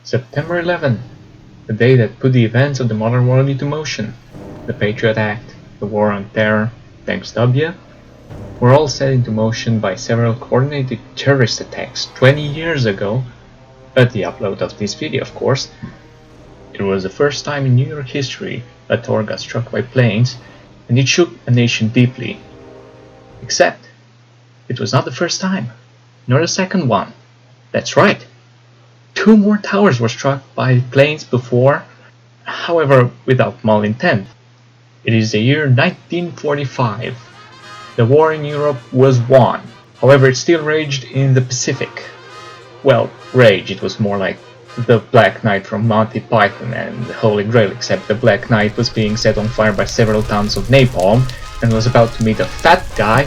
September 11, the day that put the events of the modern world into motion. The Patriot Act, the War on Terror, thanks W, were all set into motion by several coordinated terrorist attacks 20 years ago, at the upload of this video of course. It was the first time in New York history a tower got struck by planes, and it shook a nation deeply. Except, it was not the first time, nor the second one. That's right. 2 more towers were struck by planes before, however without malintent. It is the year 1945. The war in Europe was won, however it still raged in the Pacific. Well, rage, it was more like the Black Knight from Monty Python and the Holy Grail, except the Black Knight was being set on fire by several tons of napalm and was about to meet a fat guy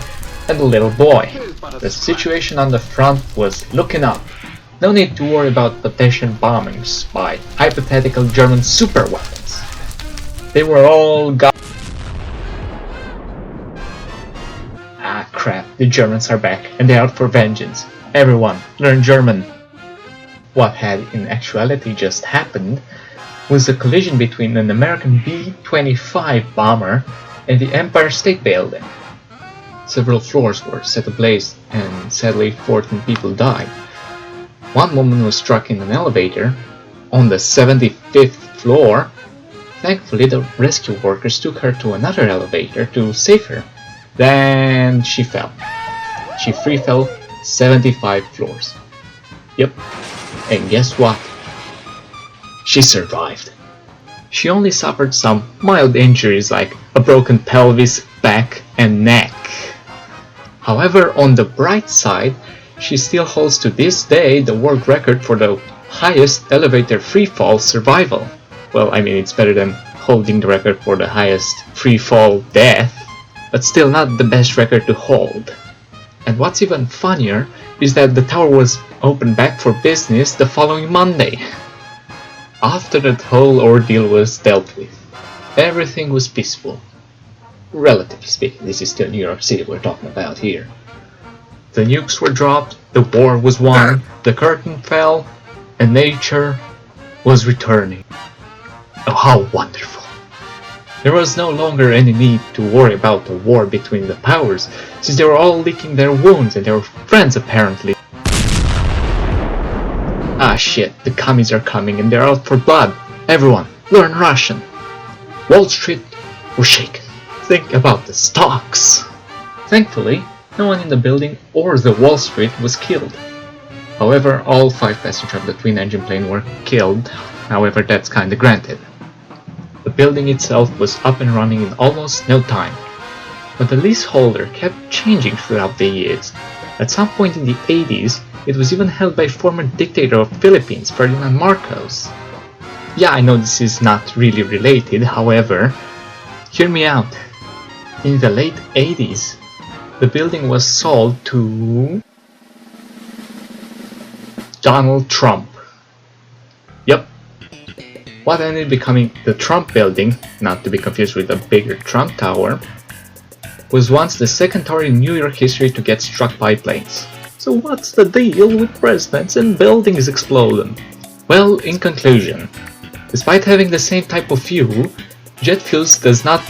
and a little boy. The situation on the front was looking up. No need to worry about potential bombings by hypothetical German superweapons. They were all Ah crap, the Germans are back and they're out for vengeance. Everyone, learn German. What had in actuality just happened was a collision between an American B-25 bomber and the Empire State Building. Several floors were set ablaze and sadly 14 people died. One woman was struck in an elevator on the 75th floor. Thankfully, the rescue workers took her to another elevator to save her. Then she fell. She free fell 75 floors. Yep. And guess what? She survived. She only suffered some mild injuries like a broken pelvis, back, and neck. However, on the bright side, she still holds to this day the world record for the highest elevator free fall survival. Well, I mean, it's better than holding the record for the highest free fall death, but still not the best record to hold. And what's even funnier is that the tower was opened back for business the following Monday. After that whole ordeal was dealt with, everything was peaceful. Relatively speaking, this is still New York City we're talking about here. The nukes were dropped, the war was won, the curtain fell, and nature was returning. Oh, how wonderful! There was no longer any need to worry about a war between the powers, since they were all licking their wounds and they were friends apparently. Ah shit, the commies are coming and they're out for blood. Everyone, learn Russian. Wall Street was shaken. Think about the stocks. Thankfully, no one in the building or the Wall Street was killed. However, all 5 passengers of the twin-engine plane were killed. However, that's kinda granted. The building itself was up and running in almost no time, but the leaseholder kept changing throughout the years. At some point in the 80s, it was even held by former dictator of Philippines, Ferdinand Marcos. Yeah, I know this is not really related, however, hear me out. In the late 80s, the building was sold to Donald Trump. Yep. What ended up becoming the Trump building, not to be confused with the bigger Trump Tower, was once the second tower in New York history to get struck by planes. So what's the deal with presidents and buildings exploding? Well, in conclusion, despite having the same type of fuel, jet fuel does not